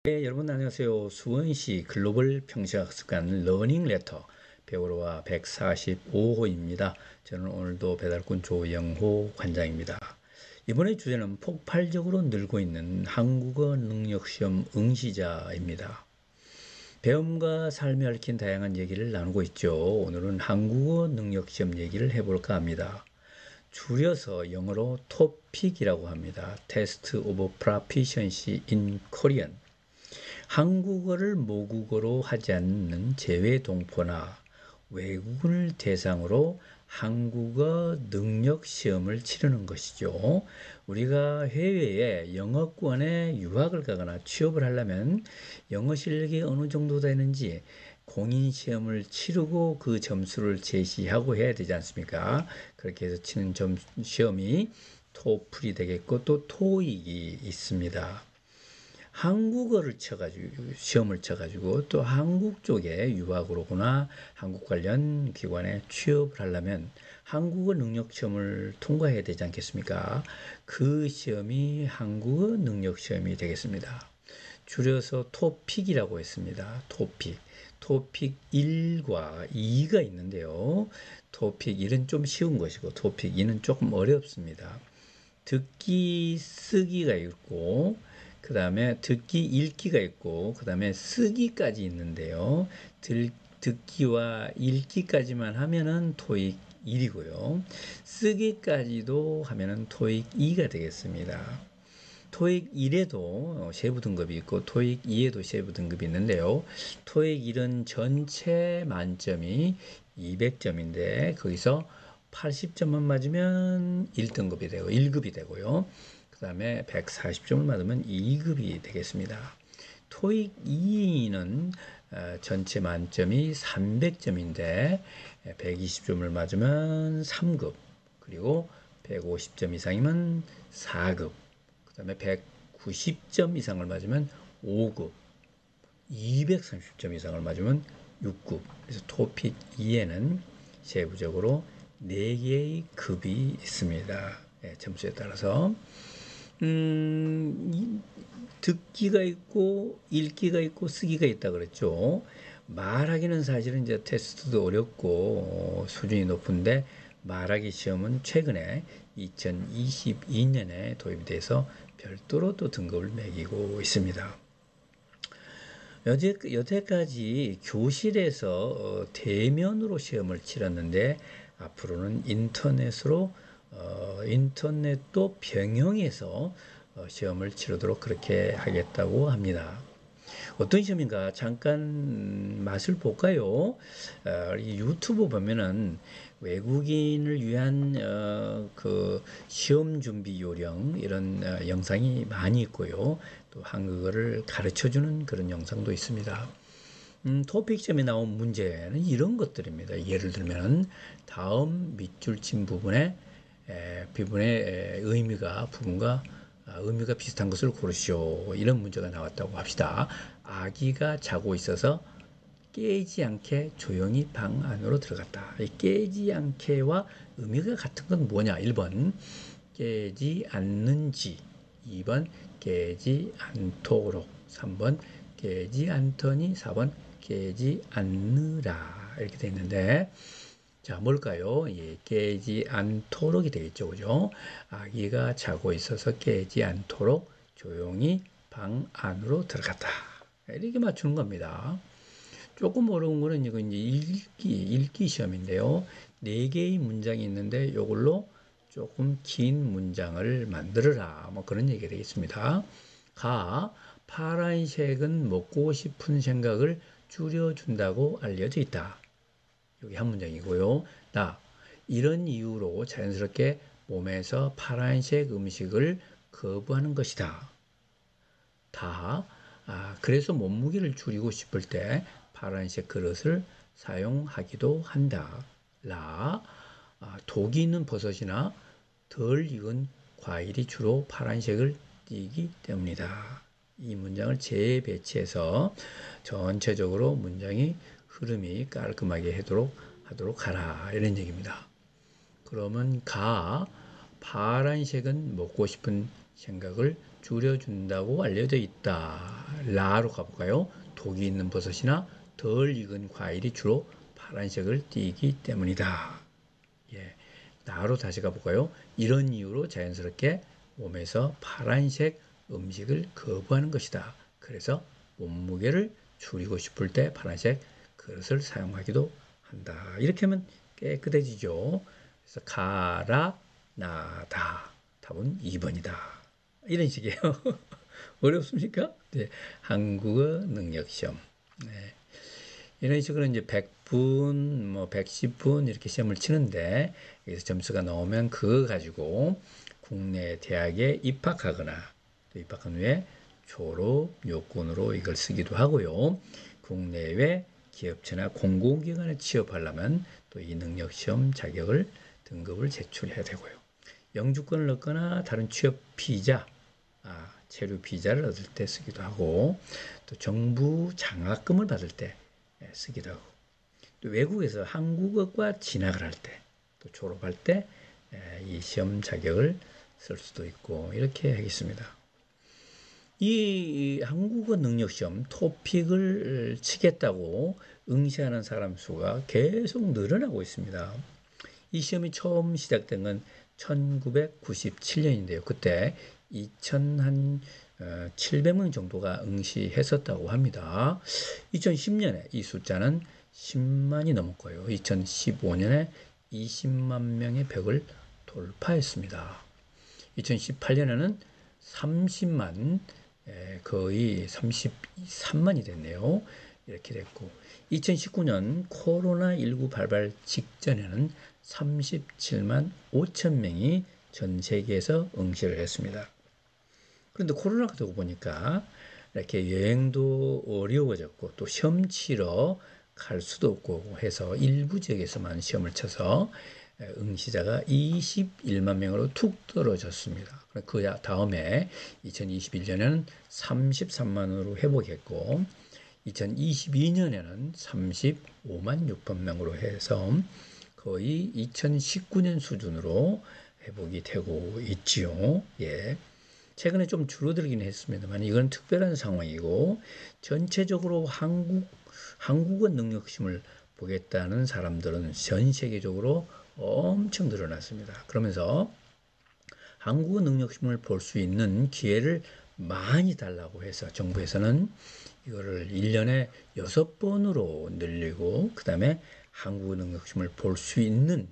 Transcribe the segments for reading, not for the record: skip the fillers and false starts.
네, 여러분 안녕하세요. 수원시 글로벌 평시학습관 러닝 레터 배우러와 145호입니다. 저는 오늘도 배달꾼 조영호 관장입니다. 이번에 주제는 폭발적으로 늘고 있는 한국어 능력시험 응시자입니다. 배움과 삶에 얽힌 다양한 얘기를 나누고 있죠. 오늘은 한국어 능력시험 얘기를 해볼까 합니다. 줄여서 영어로 토픽이라고 합니다. Test of Proficiency in Korean. 한국어를 모국어로 하지 않는 재외동포나 외국인을 대상으로 한국어 능력 시험을 치르는 것이죠. 우리가 해외에 영어권에 유학을 가거나 취업을 하려면 영어 실력이 어느 정도 되는지 공인 시험을 치르고 그 점수를 제시하고 해야 되지 않습니까? 그렇게 해서 치는 시험이 토플이 되겠고 또 토익이 있습니다. 한국어를 쳐가지고 시험을 쳐가지고 또 한국 쪽에 유학을 오거나 한국 관련 기관에 취업을 하려면 한국어 능력 시험을 통과해야 되지 않겠습니까? 그 시험이 한국어 능력 시험이 되겠습니다. 줄여서 토픽이라고 했습니다. 토픽 1과 2가 있는데요. 토픽 1은 좀 쉬운 것이고 토픽 2는 조금 어렵습니다. 듣기 쓰기가 있고 그 다음에 듣기 읽기가 있고 그 다음에 쓰기까지 있는데요. 듣기와 읽기까지만 하면은 토익 1이고요. 쓰기까지도 하면은 토익 2가 되겠습니다. 토익 1에도 세부 등급이 있고 토익 2에도 세부 등급이 있는데요. 토익 1은 전체 만점이 200점인데 거기서 80점만 맞으면 1등급이 되고 1급이 되고요. 그 다음에 140점을 맞으면 2급이 되겠습니다. 토익 2는 전체 만점이 300점인데 120점을 맞으면 3급, 그리고 150점 이상이면 4급, 그 다음에 190점 이상을 맞으면 5급, 230점 이상을 맞으면 6급. 그래서 토픽 2에는 세부적으로 4개의 급이 있습니다. 점수에 따라서. 듣기가 있고 읽기가 있고 쓰기가 있다 그랬죠. 말하기는 사실은 이제 테스트도 어렵고 수준이 높은데 말하기 시험은 최근에 2022년에 도입이 돼서 별도로 또 등급을 매기고 있습니다. 여태까지 교실에서 대면으로 시험을 치렀는데 앞으로는 인터넷도 병행해서 시험을 치르도록 그렇게 하겠다고 합니다. 어떤 시험인가 잠깐 맛을 볼까요? 이 유튜브 보면은 외국인을 위한 그 시험 준비 요령 이런 영상이 많이 있고요. 또 한국어를 가르쳐주는 그런 영상도 있습니다. 토픽 시험에 나온 문제는 이런 것들입니다. 예를 들면 다음 밑줄 친 부분의 부분과 의미가 비슷한 것을 고르시오. 이런 문제가 나왔다고 합시다. 아기가 자고 있어서 깨지 않게 조용히 방 안으로 들어갔다. 이 깨지 않게와 의미가 같은 건 뭐냐? 1번 깨지 않는지, 2번 깨지 않도록, 3번 깨지 않더니, 4번 깨지 않느라 이렇게 되어 있는데 자, 뭘까요? 예, 깨지 않도록이 되겠죠. 그죠? 아기가 자고 있어서 깨지 않도록 조용히 방 안으로 들어갔다. 이렇게 맞추는 겁니다. 조금 어려운 거는 이거 이제 읽기 시험인데요. 4개의 문장이 있는데 이걸로 조금 긴 문장을 만들어라. 뭐 그런 얘기가 되겠습니다. 파란색은 먹고 싶은 생각을 줄여준다고 알려져 있다. 여기 한 문장이고요. 이런 이유로 자연스럽게 몸에서 파란색 음식을 거부하는 것이다. 그래서 몸무게를 줄이고 싶을 때 파란색 그릇을 사용하기도 한다. 독이 있는 버섯이나 덜 익은 과일이 주로 파란색을 띠기 때문이다. 이 문장을 재배치해서 전체적으로 문장이 흐름이 깔끔하게 하도록 하라. 이런 얘기입니다. 그러면 파란색은 먹고 싶은 생각을 줄여준다고 알려져 있다. 라로 가볼까요? 독이 있는 버섯이나 덜 익은 과일이 주로 파란색을 띠기 때문이다. 예, 나로 다시 가볼까요? 이런 이유로 자연스럽게 몸에서 파란색 음식을 거부하는 것이다. 그래서 몸무게를 줄이고 싶을 때 파란색 그릇을 사용하기도 한다. 이렇게 하면 깨끗해지죠. 그래서 가라, 나다. 답은 2번이다. 이런 식이에요. 어렵습니까? 네, 한국어 능력 시험. 네. 이런 식으로 이제 100분, 뭐 110분 이렇게 시험을 치는데 여기서 점수가 나오면 그거 가지고 국내 대학에 입학하거나 또 입학한 후에 졸업 요건으로 이걸 쓰기도 하고요. 국내외 기업체나 공공기관에 취업하려면 또 이 능력 시험 자격을 등급을 제출해야 되고요. 영주권을 넣거나 다른 취업 비자, 체류 비자를 얻을 때 쓰기도 하고 또 정부 장학금을 받을 때 쓰기도 하고 또 외국에서 한국어과 진학을 할 때 또 졸업할 때 이 시험 자격을 쓸 수도 있고 이렇게 하겠습니다. 이 한국어 능력 시험 토픽을 치겠다고 응시하는 사람 수가 계속 늘어나고 있습니다. 이 시험이 처음 시작된 건 1997년인데요. 그때 2,700명 정도가 응시했었다고 합니다. 2010년에 이 숫자는 10만이 넘었고요. 2015년에 20만 명의 벽을 돌파했습니다. 2018년에는 30만, 거의 33만이 됐네요. 이렇게 됐고 2019년 코로나19 발발 직전에는 37만 5천 명이 전 세계에서 응시를 했습니다. 그런데 코로나가 되고 보니까 이렇게 여행도 어려워졌고 또 시험 치러 갈 수도 없고 해서 일부 지역에서만 시험을 쳐서 응시자가 21만 명으로 툭 떨어졌습니다. 그 다음에 2021년에는 33만으로 회복했고 2022년에는 35만 6천 명으로 해서 거의 2019년 수준으로 회복이 되고 있지요. 예. 최근에 좀 줄어들긴 했습니다만 이건 특별한 상황이고 전체적으로 한국어 능력 시험을 보겠다는 사람들은 전 세계적으로 엄청 늘어났습니다. 그러면서 한국어 능력 시험을 볼 수 있는 기회를 많이 달라고 해서 정부에서는 이거를 1년에 6번으로 늘리고 그 다음에 한국어 능력 시험을 볼 수 있는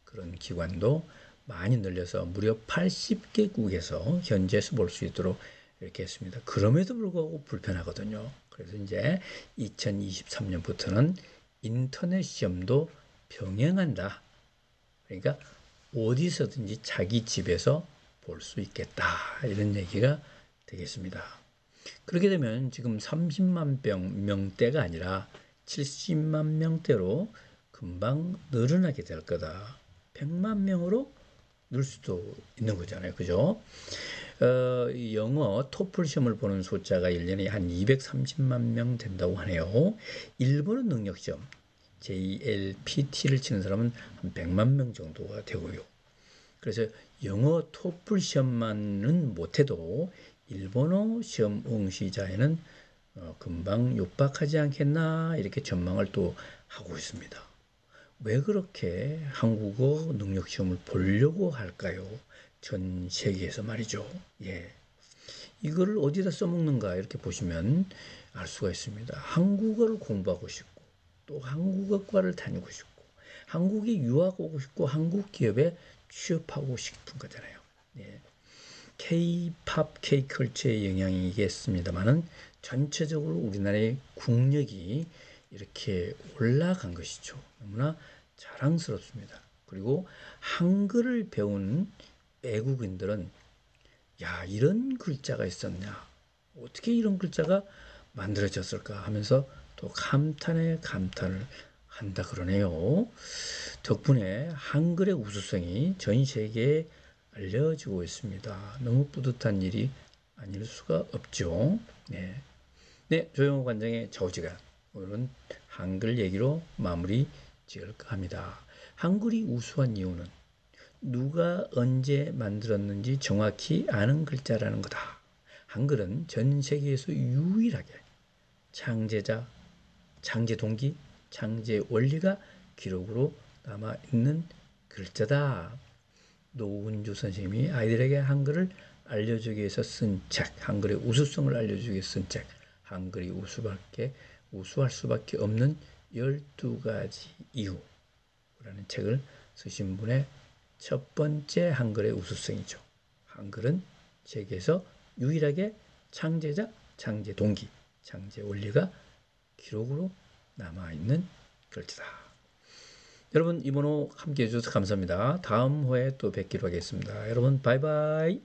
그런 기관도 많이 늘려서 무려 80개국에서 현지에서 볼 수 있도록 이렇게 했습니다. 그럼에도 불구하고 불편하거든요. 그래서 이제 2023년부터는 인터넷 시험도 병행한다. 그러니까 어디서든지 자기 집에서 볼 수 있겠다. 이런 얘기가 되겠습니다. 그렇게 되면 지금 30만 명대가 아니라 70만 명대로 금방 늘어나게 될 거다. 100만 명으로 늘 수도 있는 거잖아요. 그죠? 영어 토플 시험을 보는 숫자가 1년에 한 230만 명 된다고 하네요. 일본어 능력 시험 JLPT를 치는 사람은 한 100만 명 정도가 되고요. 그래서 영어 토플 시험만은 못해도 일본어 시험 응시자에는 금방 육박하지 않겠나 이렇게 전망을 또 하고 있습니다. 왜 그렇게 한국어 능력 시험을 보려고 할까요? 전 세계에서 말이죠. 예. 이거를 어디다 써먹는가 이렇게 보시면 알 수가 있습니다. 한국어를 공부하고 싶고 또 한국어과를 다니고 싶고 한국에 유학 오고 싶고 한국 기업에 취업하고 싶은 거잖아요. 예. K-팝, K-컬처의 영향이겠습니다만은 전체적으로 우리나라의 국력이 이렇게 올라간 것이죠. 너무나 자랑스럽습니다. 그리고 한글을 배운 외국인들은 야, 이런 글자가 있었냐? 어떻게 이런 글자가 만들어졌을까 하면서 또 감탄에 감탄을 한다 그러네요. 덕분에 한글의 우수성이 전 세계에 알려지고 있습니다. 너무 뿌듯한 일이 아닐 수가 없죠. 네, 네, 조영호 관장의 좌우지간 오늘은 한글 얘기로 마무리 지을까 합니다. 한글이 우수한 이유는 누가 언제 만들었는지 정확히 아는 글자라는 거다. 한글은 전 세계에서 유일하게 창제자, 창제 동기, 창제 원리가 기록으로 남아있는 글자다. 노은주 선생님이 아이들에게 한글을 알려주기 위해서 쓴 책, 한글의 우수성을 알려주기 위해서 쓴 책, 한글이 우수할 수밖에 없는 12가지 이유라는 책을 쓰신 분의 첫 번째 한글의 우수성이죠. 한글은 세계에서 유일하게 창제자, 창제 동기, 창제 원리가 기록으로 남아있는 글자다. 여러분 이번 호 함께 해주셔서 감사합니다. 다음 호에 또 뵙기로 하겠습니다. 여러분 바이바이.